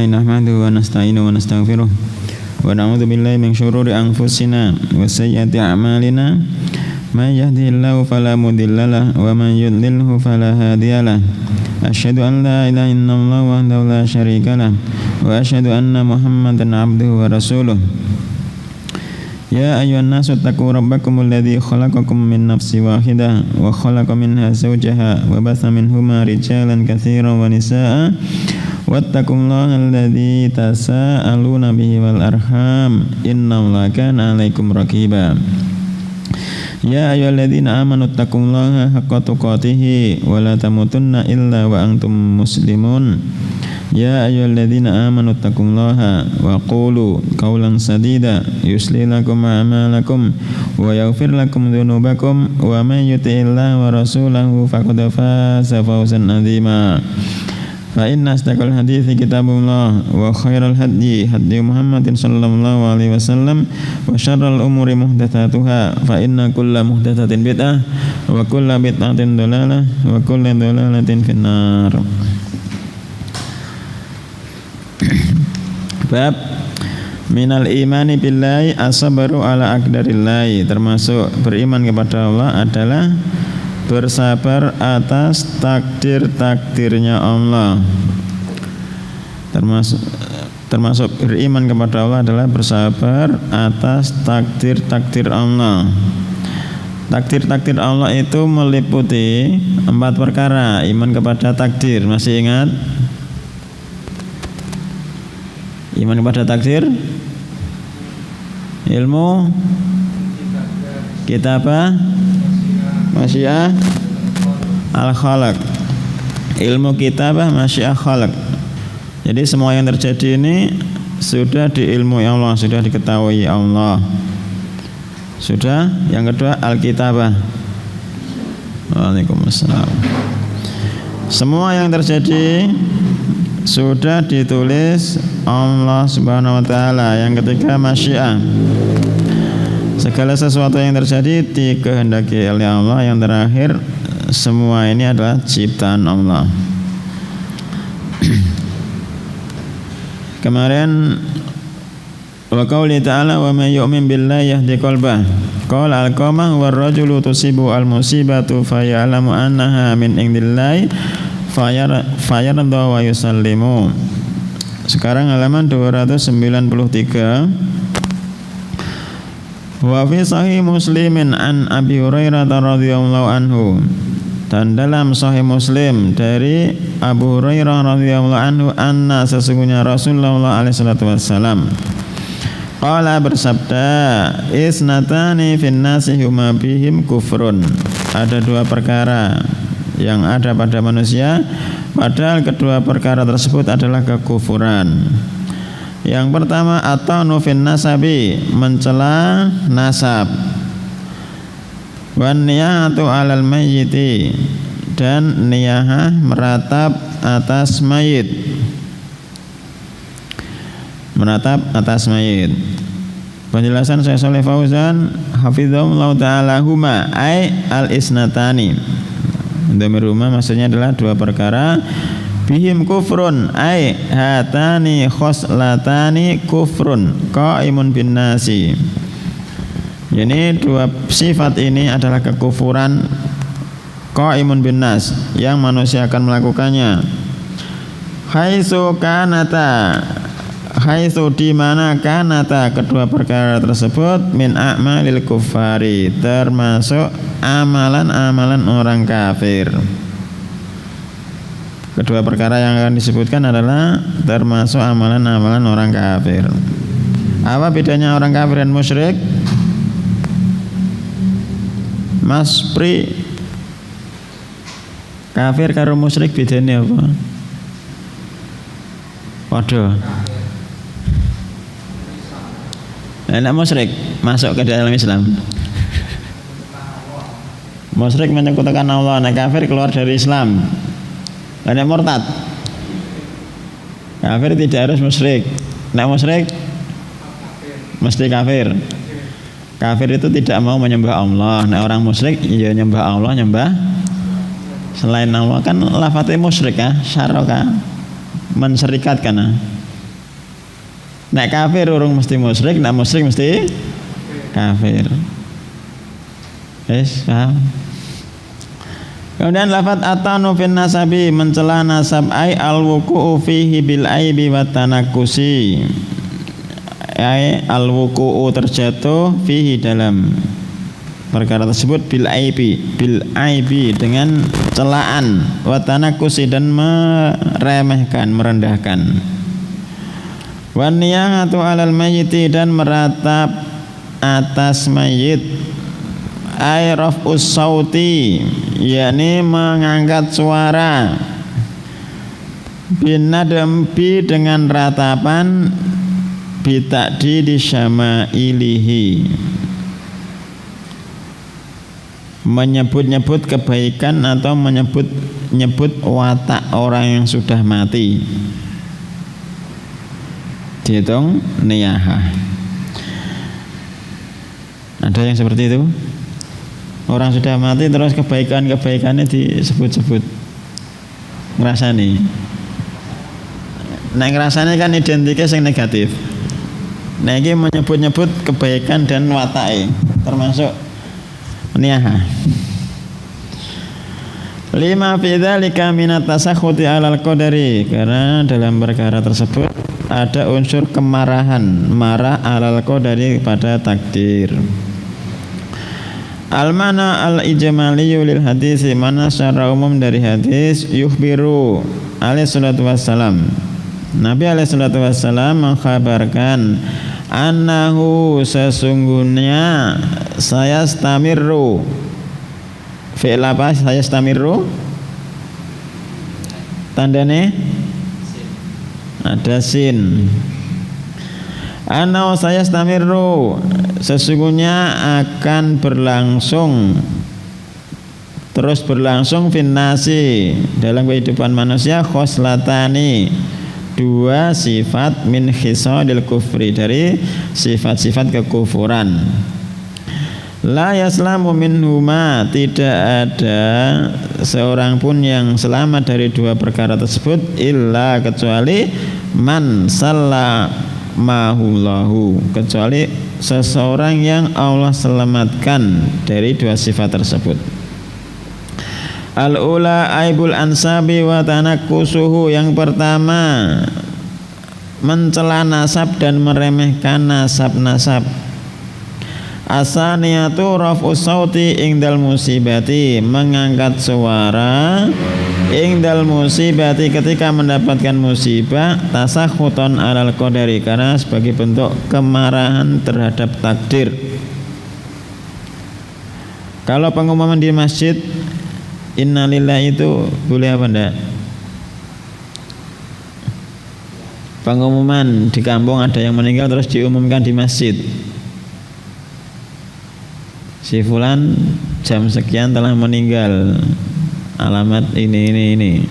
lillahi nahmaduhu wa nasta'inuhu wa nastaghfiruh wa na'udzu billahi min syururi anfusina wa sayyiati a'malina may yahdihillahu fala mudhillalah wa man yudlilhu fala hadiyalah. Asyhadu an la ilaha illallah wahdahu la syarikalah wa asyhadu anna Muhammadan abduhu wa rasuluh. Ya ayyuhan nasu taqu rabbakumul ladzi khalaqakum min nafsin wahidah wa khalaqa minha zawjaha wa batha minhuma rijalan katsiran wa nisaa'a wattaqullaha alladzi tasaaluna bihi wal arham innallaha kana 'alaikum raqiba. Ya ayyuhalladzina amanu taqullaha haqqa tuqatih wa la tamutunna illa wa antum muslimun. Ya ayyuhalladzina amanu taqullaha wa qulu qawlan sadida yuslih lakum a'malakum wa yaghfir lakum dhunubakum wa may yuti'illaha wa rasulahu faqad faza fawzan 'azima. Fa inna asdaqal hadithi kitabullah wa khairal hadyi hadyi Muhammadin sallallahu alaihi wasallam wa syarral umuri muhdatsatuha fa inna kulla muhdatsatin bid'ah wa kulla bid'atin dhalalah wa kulla dhalalatin finnar. Bab minal imani billahi as-sabru ala aqdarillahi, termasuk beriman kepada Allah adalah bersabar atas takdir-takdirnya Allah. Termasuk beriman kepada Allah adalah bersabar atas takdir-takdir Allah. Takdir-takdir Allah itu meliputi 4 perkara. Iman kepada takdir, masih ingat? Iman kepada takdir, ilmu, kitabah, masyiah, al-khalaq. Ilmu kitabah, masyiah, khalaq. Jadi semua yang terjadi ini sudah diilmui Allah, sudah diketahui Allah. Sudah. Yang kedua, al-kitabah. Waalaikumsalam. Semua yang terjadi sudah ditulis Allah Subhanahu wa taala. Yang ketiga, masyiah. Segala sesuatu yang terjadi dikehendaki oleh Allah. Yang terakhir, semua ini adalah ciptaan Allah. Kemarin wa qauli ta'ala wa may yu'min billahi yahdi qalbah. Qala al-qamah war rajulu tusibu al-musibatu faya'lamu annaha min indillahi fayarda wa yusallimu. Sekarang halaman 293. Wa fi sahih Muslimin an Abi Hurairah radhiyallahu anhu, dan dalam sahih Muslim dari Abu Hurairah radhiyallahu anhu, anna sesungguhnya Rasulullah alaihi salatu wassalam qala bersabda, isnatani fin nasi huma bihim kufrun. Ada 2 perkara yang ada pada manusia, padahal kedua perkara tersebut adalah kekufuran. Yang pertama, atau fin nasabi, mencela nasab, wan niyahatu alal mayyiti, dan niyahah meratap atas mayit. Meratap atas mayit. Penjelasan Syekh Shalih Fauzan hafizahullah ta'ala, huma ay al-isnatani. Dhamir huma maksudnya adalah 2 perkara. Bihim kufrun ay hatani khoslatani kufrun qaimun bin nasi. Ini 2 sifat ini adalah kekufuran qaimun bin nas, yang manusia akan melakukannya. Haitsu kanata, haitsu di mana kanata, kedua perkara tersebut min a'malil kuffari, termasuk amalan-amalan orang kafir. Kedua perkara yang akan disebutkan adalah termasuk amalan-amalan orang kafir. Apa bedanya orang kafir dan musyrik? Mas Pri, kafir karo musyrik bedanya apa? Waduh. Nek musyrik masuk ke dalam Islam. Musyrik menyekutukan Allah, nek kafir keluar dari Islam. Nek murtad, kafir tidak harus musyrik. Nek musyrik mesti kafir. Kafir itu tidak mau menyembah Allah. Nek orang musyrik ya nyembah Allah, nyembah selain Allah. Kan lafadznya musyrik ya, syaraka, menserikatkan. Nek kafir urung mesti musyrik, nek musyrik mesti kafir. Wis paham? Kemudian lafaz atanu fin nasabi mencela nasab ai al-wuqu'u fihi bil aibi wa tanakkusi. Ai al-wuqu'u terjatuh fihi dalam perkara tersebut bil aibi dengan celaan wa tanakkusi dan meremehkan, merendahkan. Wan niyahatu 'alal mayyiti dan meratap atas mayit. Ai raf'us sauti yakni mengangkat suara binadambi dengan ratapan bitadi di syama'ilihi menyebut-nyebut kebaikan atau menyebut watak orang yang sudah mati dihitung niyahah. Ada yang seperti itu? Orang sudah mati terus kebaikannya disebut-sebut ngrasani. Nek ngrasani kan identiknya yang negatif. Nah ini menyebut-nyebut kebaikan dan watake termasuk niyahah. Lima fi dzalika minat tasakhuti 'alal qadari, karena dalam perkara tersebut ada unsur kemarahan, marah 'alal qadari pada takdir. Al-mana al-ijmaliyu lil hadis, mana secara umum dari hadis yukhbiru alaihi salatu wassalam, Nabi alaihi salatu wassalam mengkhabarkan annahu sesungguhnya saya stamirru. Fi'il apa saya stamirru? Tandanya ada sin. Anau saya stamirru, sesungguhnya akan berlangsung, terus berlangsung finnasi dalam kehidupan manusia khoslatani, dua sifat min khisalil kufri, dari sifat-sifat kekufuran. La yaslamu minhuma, tidak ada seorang pun yang selamat dari dua perkara tersebut illa kecuali man sallamahullahu, kecuali seseorang yang Allah selamatkan dari dua sifat tersebut. Al-ula aibul ansabi wa tanakkusuhu, yang pertama mencela nasab dan meremehkan nasab-nasab. Asaniyatu raf'us sauti ingdal musibati, mengangkat suara ingdal musibati ketika mendapatkan musibah, tasakhuton alal qadari, karena sebagai bentuk kemarahan terhadap takdir. Kalau pengumuman di masjid innalillahi itu boleh apa enggak? Pengumuman di kampung ada yang meninggal terus diumumkan di masjid, si fulan jam sekian telah meninggal, alamat ini.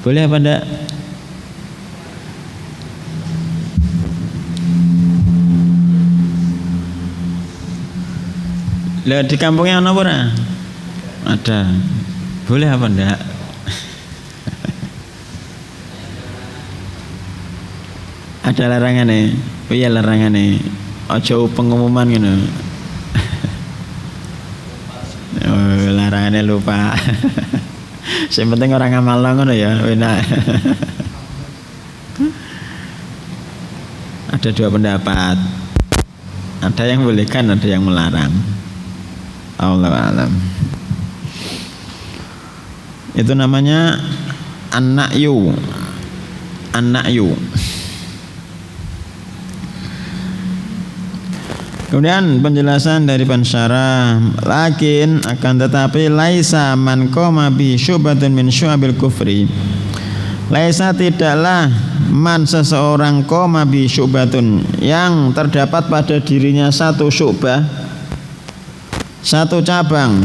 Boleh apa enggak? Lah di kampungnya ana ora? Ada. Boleh apa enggak? Ada larangannya. Oh iya larangannya. Ojo pengumuman ngono. Oh, larangannya lupa. Yang penting orang ngamal ngono ya, enak. Ada dua pendapat. Ada yang bolehkan, ada yang melarang. Allahu a'lam. Itu namanya an-na'yu. An-na'yu. Kemudian penjelasan dari pensyarah, lakin akan tetapi laisa man qama bi syu'batun min syu'abil kufri. Laisa tidaklah man seseorang qama bi syu'batun, yang terdapat pada dirinya satu syu'bah, satu cabang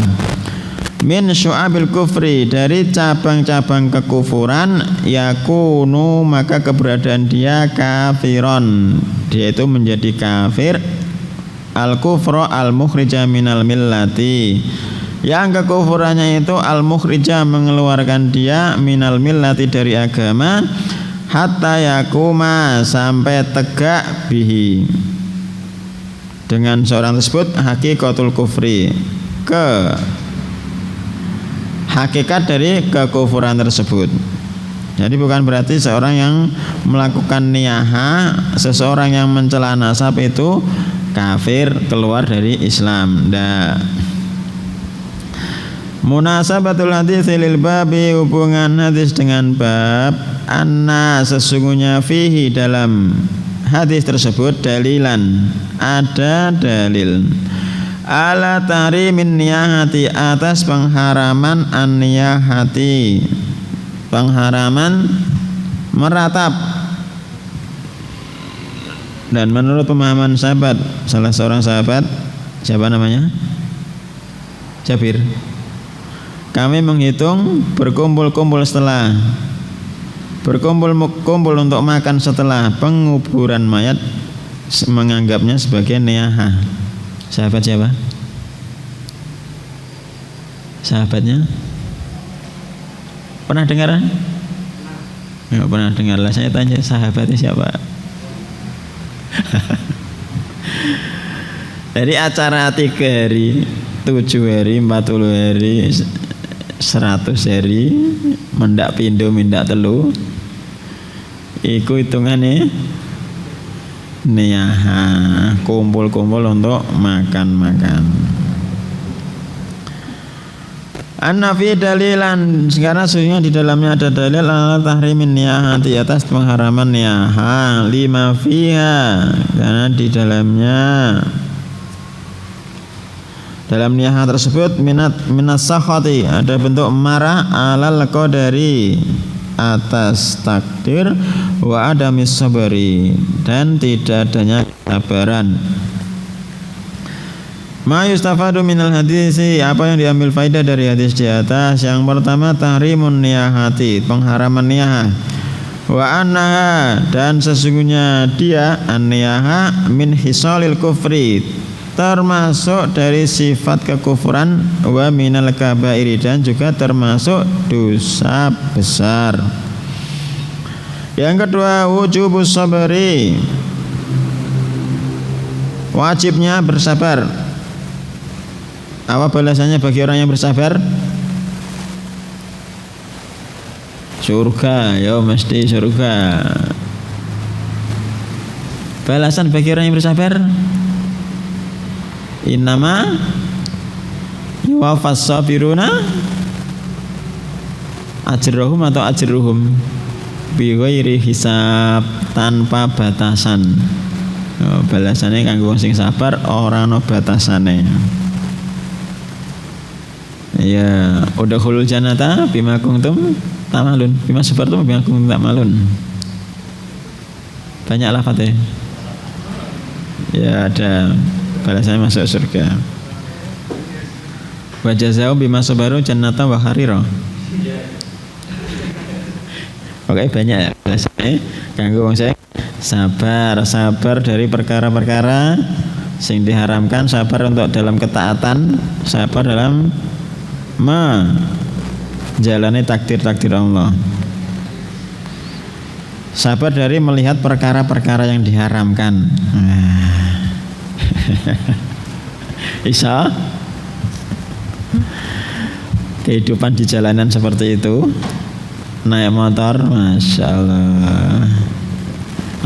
min syu'abil kufri, dari cabang-cabang kekufuran, yakunu maka keberadaan dia kafiron, dia itu menjadi kafir. Al-kufra al-mukhrija minal millati, yang kekufurannya itu al-mukhrija mengeluarkan dia minal millati dari agama, hatta yakuma sampai tegak bihi dengan seorang tersebut hakikatul kufri ke hakikat dari kekufuran tersebut. Jadi bukan berarti seorang yang melakukan niyaha, seseorang yang mencela nasab itu kafir, keluar dari Islam. Munasabatul hadits lil babi, hubungan hadis dengan bab, anna sesungguhnya fihi dalam hadis tersebut dalilan, ada dalil ala tahrimin niyahati, atas pengharaman an-niyahati, pengharaman meratap. Dan menurut pemahaman sahabat, salah seorang sahabat, siapa namanya? Jabir, kami menghitung berkumpul-kumpul untuk makan setelah penguburan mayat, menganggapnya sebagai niyaha. Sahabat siapa? Sahabatnya? Pernah dengar? Enggak pernah dengar lah. Saya tanya sahabatnya siapa? Jadi acara 3 hari, 7 hari, 40 hari, 100 hari, mendak pindo, mendak telu, iku hitungannya niyaha, kumpul-kumpul untuk makan-makan. An-nafi dalilan, sekarang sesungguhnya di dalamnya ada dalil ala tahrimin niyaha, di atas pengharaman niyaha, lima fiha, karena di dalamnya dalam niyaha tersebut minas sakhati, ada bentuk marah alal qadari, atas takdir, wa adamis sabari, dan tidak adanya kesabaran. Ma yustafadu minal hadisi, apa yang diambil faedah dari hadis di atas? Yang pertama tahrimun niyahati, pengharaman niyaha, wa annaha, dan sesungguhnya dia an-niyaha min hisalil kufri, termasuk dari sifat kekufuran, wa minal kabairi, dan juga termasuk dosa besar. Yang kedua wujubus sabari, wajibnya bersabar. Apa balasannya bagi orang yang bersabar? Surga, ya mesti surga. Balasan bagi orang yang bersabar, innama yuwaffas sabiruna ajrahum atau ajruhum bi ghairi hisab, tanpa batasan. Balasannya kanggo wong sing sabar ora ana batasane. Ya, udkhulul jannata bima kuntum ta'malun, bima sabartum bima kuntum ta'malun. Banyak lafaznya. Ya, ada balasannya masuk surga. Wa jazaa'u bima sabaru jannata wa harira. Oke, banyak balasannya kanggo wong sing sabar dari perkara-perkara sing diharamkan, sabar untuk dalam ketaatan, sabar dalam menjalani takdir-takdir Allah, sabar dari melihat perkara-perkara yang diharamkan. Isa kehidupan di jalanan seperti itu, naik motor, masya Allah.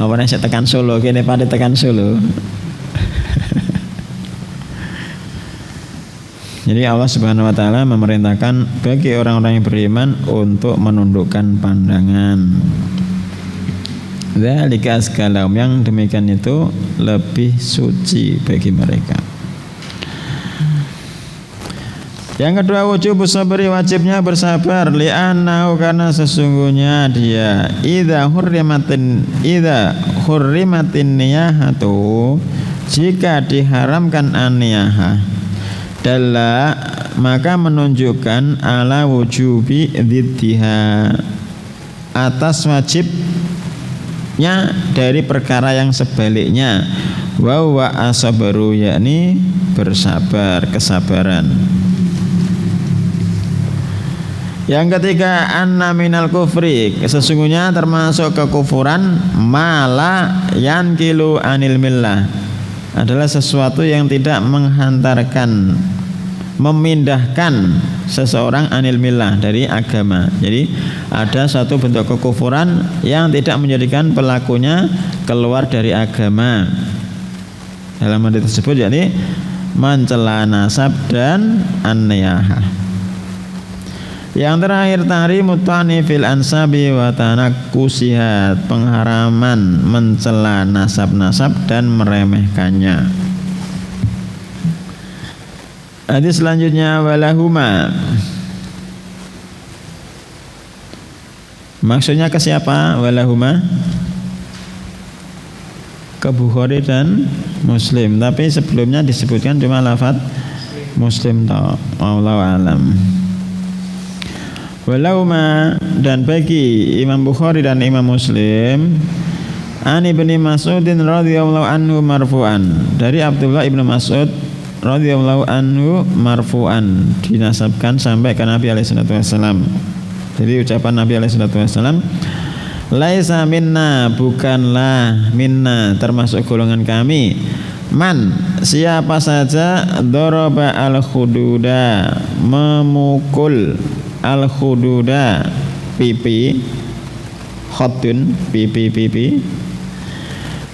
Apa nih saya tekan Solo, kini pada tekan Solo. Jadi Allah Subhanahu wa taala memerintahkan bagi orang-orang yang beriman untuk menundukkan pandangan. Dzalika azkalahum, yang demikian itu lebih suci bagi mereka. Yang kedua wujubus sabri, wajibnya bersabar, li'annahu, karena sesungguhnya dia idza hurrimatin niyahatu, jika diharamkan an-niyahah, dalla, maka menunjukkan ala wujubi dziddiha, atas wajibnya dari perkara yang sebaliknya, wa huwa asabru, yakni bersabar, kesabaran. Yang ketiga, anna minal kufri, sesungguhnya termasuk kekufuran mala yankilu anil millah, adalah sesuatu yang tidak menghantarkan, memindahkan seseorang anil millah, dari agama. Jadi ada satu bentuk kekufuran yang tidak menjadikan pelakunya keluar dari agama. Dalam hadis tersebut yakni mencela nasab dan an-niyahah. Yang terakhir, tahrimut ta'ni fil ansabi wa tanakkusihat, pengharaman mencela nasab-nasab dan meremehkannya. Hadis selanjutnya, walahuma, maksudnya ke siapa? Walahuma ke Bukhari dan Muslim, tapi sebelumnya disebutkan cuma lafaz Muslim toh. Wallahu alam. Walauma, dan bagi Imam Bukhari dan Imam Muslim, an Ibnu Mas'udin radhiyallahu anhu marfu'an, dari Abdullah Ibnu Mas'ud radhiyallahu anhu marfu'an, dinasabkan sampai ke Nabi alaihi salatu wasallam. Jadi ucapan Nabi alaihi salatu wasallam, laisa minna, bukanlah minna, termasuk golongan kami, man, siapa saja daraba al-khududa, memukul al-khududa, pipi, khotun, pipi,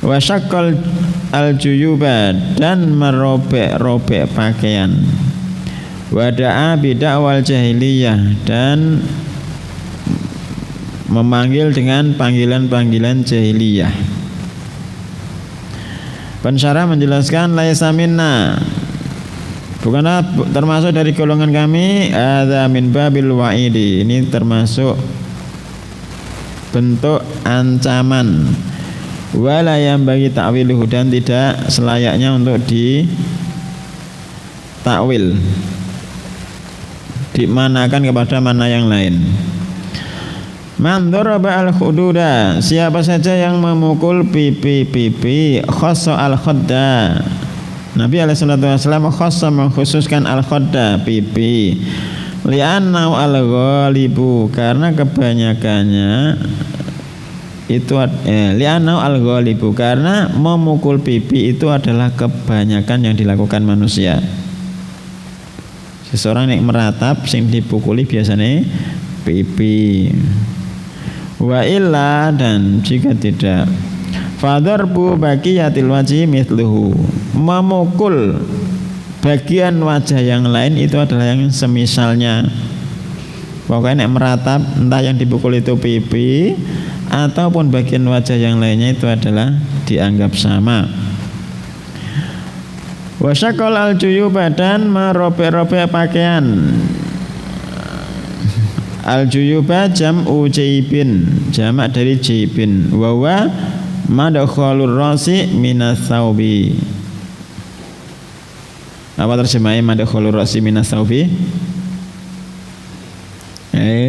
wa syaqqal al-juyuba, dan merobek-robek pakaian, wa da'a bida'wal jahiliyah, dan memanggil dengan panggilan-panggilan jahiliyah. Pensyarah menjelaskan, laisa minna, bukanlah termasuk dari golongan kami, adza min babil wa'idi, ini termasuk bentuk ancaman, wala yang bagi ta'wiluhu, dan tidak selayaknya untuk ditakwil, dimanakan kepada mana yang lain. Man daraba al-khududa, siapa saja yang memukul pipi, khassa al-khadda, Nabi alaihissalam khassa, mengkhususkan al-khadda, pipi, li'annau al-ghalibu, karena kebanyakannya itu li'annau al-ghalibu, karena memukul pipi itu adalah kebanyakan yang dilakukan manusia. Seseorang yang meratap sing dipukuli biasanya pipi. Wa illa, dan jika tidak, fadarbu baqiyatil wajhi mithluhu, memukul bagian wajah yang lain itu adalah yang semisalnya. Pokoknya nek meratap, entah yang dipukul itu pipi ataupun bagian wajah yang lainnya, itu adalah dianggap sama. Wa syaqal al-juyuba, dan merobek-robek pakaian. Al-juyuba jam'u jaibin, jamak dari jaibin, wa wa madkhalur rasi minas saubi. Apa terjemahnya madkhalur rasi minas saubi?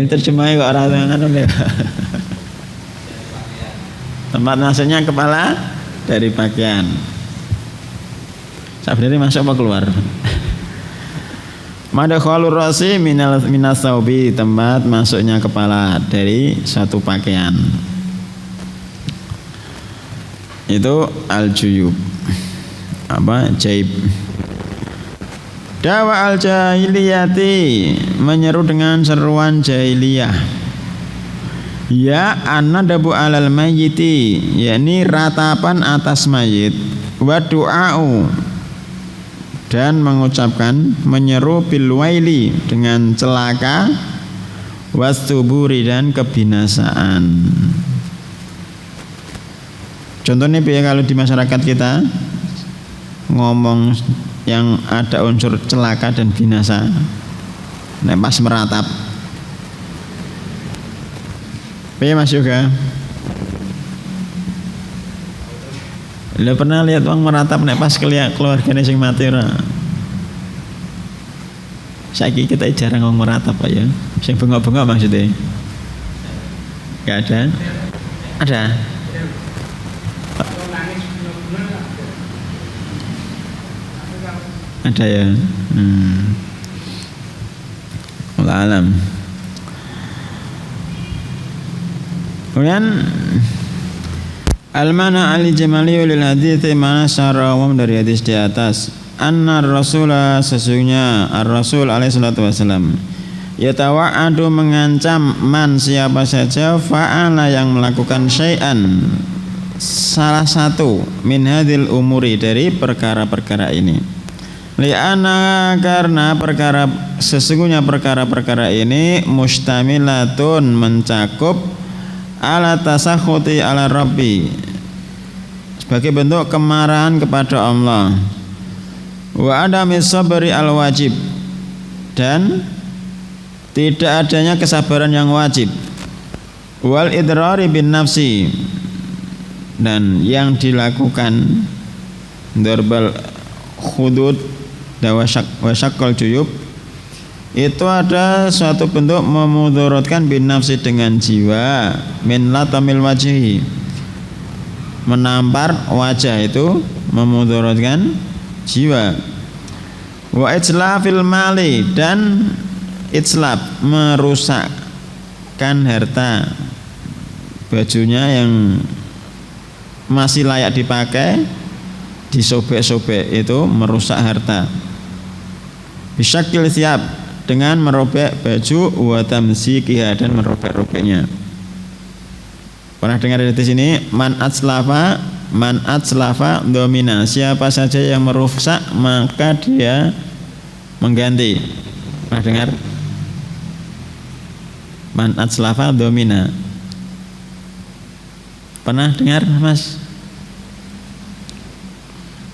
Terjemahnya kok ora ngono lho. Tempat masuknya kepala dari pakaian. Sebenarnya masuk apa keluar? Madkhalur rasi minas saubi, tempat masuknya kepala dari satu pakaian. Itu al-juyub, apa, jaib. Dawa al-jahiliyati, menyeru dengan seruan jahiliyah. Ya an-nadabu alal mayyiti, yakni ratapan atas mayit. Wa du'a'u, dan mengucapkan, menyeru bil waili, dengan celaka, wastuburi, dan kebinasaan. Contohnya kalau di masyarakat kita ngomong yang ada unsur celaka dan binasa, nah pas meratap, Mas Yoga, lo pernah lihat orang meratap nek pas keluarganya sing mati ora? Saiki kita jarang ngomong meratap Pak ya. Sing bengok-bengok maksudnya. Enggak ada? Ada. Ada ya. Allah alam. Kemudian al-mana al-jamali lil hadits, mana secara umum dari hadis di atas, anna rasulullah, sesungguhnya ar-rasul alaihi salatu wasalam, yatawa'adu mengancam man siapa saja fa'ala yang melakukan syai'an salah satu min hadil umuri dari perkara-perkara ini, li'ana karena sesungguhnya perkara-perkara ini mustamilatun mencakup ala tasakhuti ala rabbi, sebagai bentuk kemarahan kepada Allah, wa adami sabri al wajib, dan tidak adanya kesabaran yang wajib, wal idrari bin nafsi, dan yang dilakukan darbal hudud wasyakal juyub, itu ada suatu bentuk memudaratkan bin nafsi dengan jiwa, min latamil wajhi, menampar wajah itu memudaratkan jiwa, wa itslafil mali, dan itslaf merusakkan harta, bajunya yang masih layak dipakai disobek-sobek, itu merusak harta. Bisyakil siap, dengan merobek baju, wa tamsikiha, dan merobek-robeknya. Pernah dengar di sini man atslafa domina, siapa saja yang merusak maka dia mengganti. Pernah dengar? Man atslafa domina. Pernah dengar, Mas?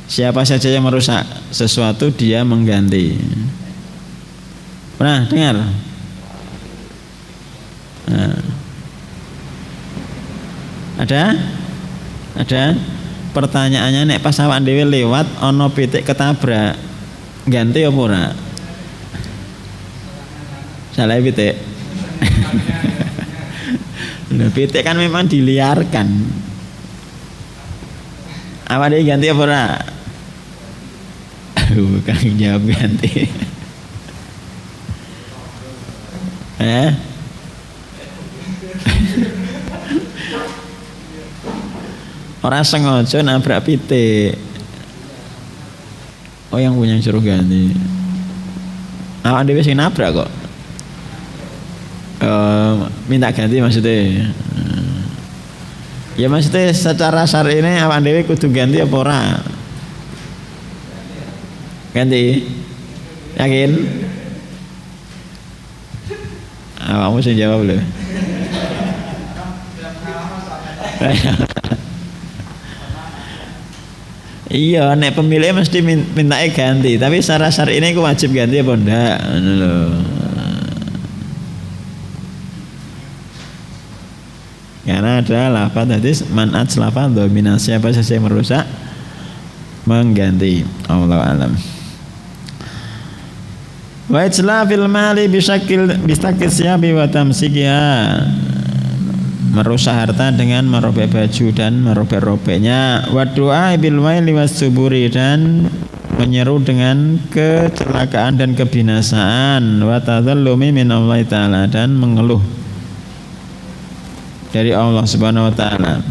Siapa saja yang merusak sesuatu dia mengganti. Pernah dengar? Nah. Ada pertanyaannya, nek pas awak dhewe lewat ana pitik ketabrak, ganti apa ora? Salah pitik. Nah, pitik kan memang diliarkan. Awak dhewe ganti apa ora? Kan jawab ganti. Orang sengaja nabrak pitik. Oh, yang punya suruh ganti. Awak dhewe sing nabrak kok. Minta ganti maksudnya. Ya maksudnya secara syar'i ini awak dhewe kudu ganti apa ora? Ganti. Yakin? Awakmu sing jawab lho. Iya, nek pemilik mesti minta ganti, tapi secara syar'i ini aku wajib ganti apa ndak? Ngono lho. Karena ada lafaz hadis man atslafa domina, siapa saja yang merusak mengganti. Allahu a'lam. Wa itslafil mali bisakil siyabi wa tamsikiha, merusak harta dengan merobek baju dan merobek-robeknya. Wa du'a bil waili was suburi, dan menyeru dengan kecelakaan dan kebinasaan. Wa tadzallumi min Allah taala, dan mengeluh dari Allah Subhanahu wa taala.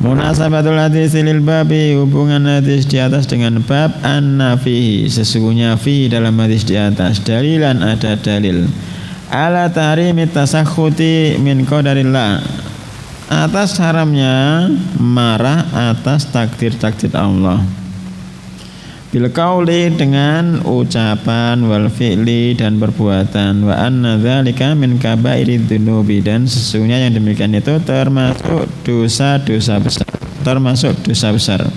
Munasabatul hadis lil babi, hubungan hadis di atas dengan bab an-nafi, sesungguhnya fi dalam hadis di atas dalilan, ada dalil ala tahrimi tasakhuti min qadarillah, atas haramnya marah atas takdir-takdir Allah, bil qauli, dengan ucapan, wal fi'li, dan perbuatan, wa anna dzalika min kabairid dzunubi, dan sesungguhnya yang demikian itu termasuk dosa-dosa besar.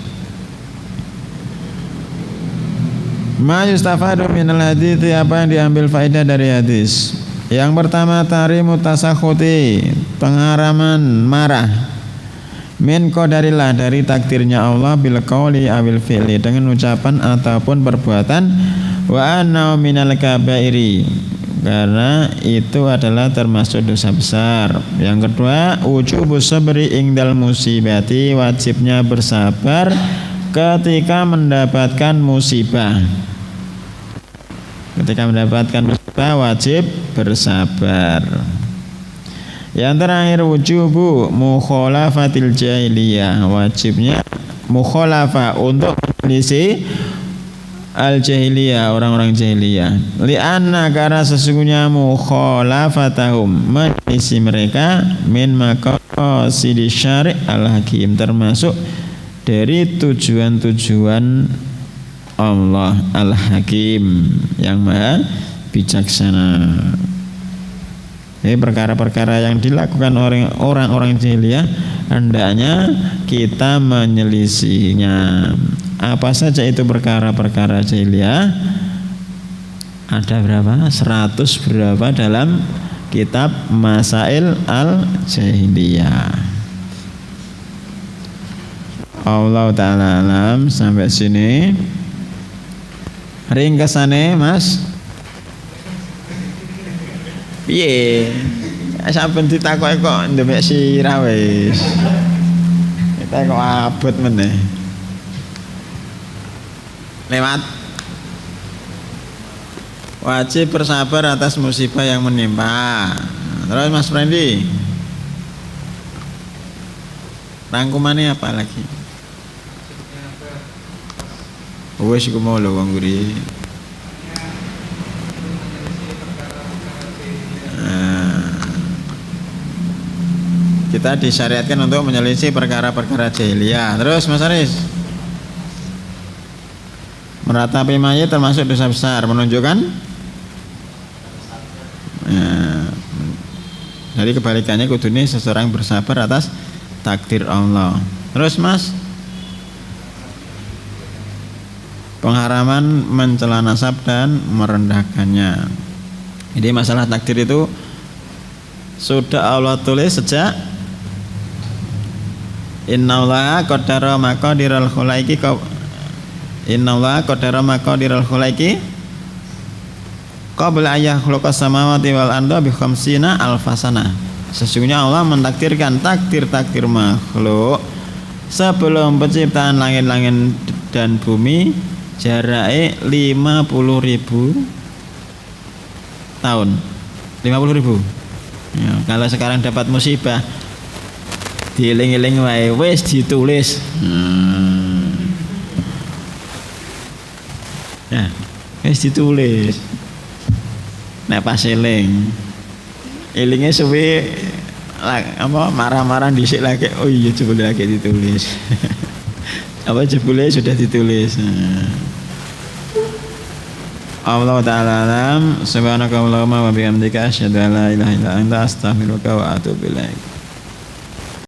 Ma yustafadu minal hadits, apa yang diambil faedah dari hadis? Yang pertama, tahrimu tasakhuti, pengharaman marah, min qadarillah, dari takdirnya Allah, bil qauli awil fi'li, dengan ucapan ataupun perbuatan, wa anna minal kabairi, karena itu adalah termasuk dosa besar. Yang kedua, wujubus sabri ingdal musibati, wajibnya bersabar ketika mendapatkan musibah. Ketika mendapatkan musibah wajib bersabar. Yang terakhir wujubu mukhalafatil jahiliyah, wajibnya mukhalafah untuk menyelisih al-jahiliyah, orang-orang jahiliyah. Li'anna karena sesungguhnya mukhalafatahum menyelisih mereka min maqasidi syari' al-hakim, termasuk dari tujuan-tujuan Allah al-hakim yang maha bijaksana. Ini perkara-perkara yang dilakukan orang-orang jahiliyah hendaknya kita menyelisihinya. Apa saja itu perkara-perkara jahiliyah? Ada berapa? 100 berapa dalam kitab Masail al-Jahiliyah. Allah ta'ala alam. Sampai sini ringkasane Mas. Piye? Saben ditakoki kok ndemek sirah wis. Kita kok abot meneh. Lewat. Wajib bersabar atas musibah yang menimpa. Terus Mas Frendi. Rangkumannya apa lagi? Wes iku mau lho wong guri. Kita disyariatkan untuk menyelisih perkara-perkara jahiliyah. Terus Mas Aris, meratapi mayit termasuk dosa besar, menunjukkan jadi kebalikannya kudune seseorang bersabar atas takdir Allah. Terus Mas, pengharaman mencela nasab dan merendahkannya. Jadi masalah takdir itu sudah Allah tulis sejak innallaha qaddara maqadiral khalaiki innallaha qaddara maqadiral khalaiki qabla ayyakhlaqas samawati wal arda bi khamsina alfasana. Sesungguhnya Allah mentakdirkan takdir-takdir makhluk sebelum penciptaan langit-langit dan bumi jaraknya 50.000 tahun. 50.000. Ya, kalau sekarang dapat musibah dieling-eling wae wis ditulis. Ya, wis ditulis. Nek pas eling. Elingnya suwe apa marah-marah dhisik lagi. Oh iya jebule lagi ditulis. Apa jebule sudah ditulis. Allah ta'ala alam. Subhanakallahumma wa bihamdika asyhadu an la ilaha illa anta astaghfiruka wa atubu ilaik.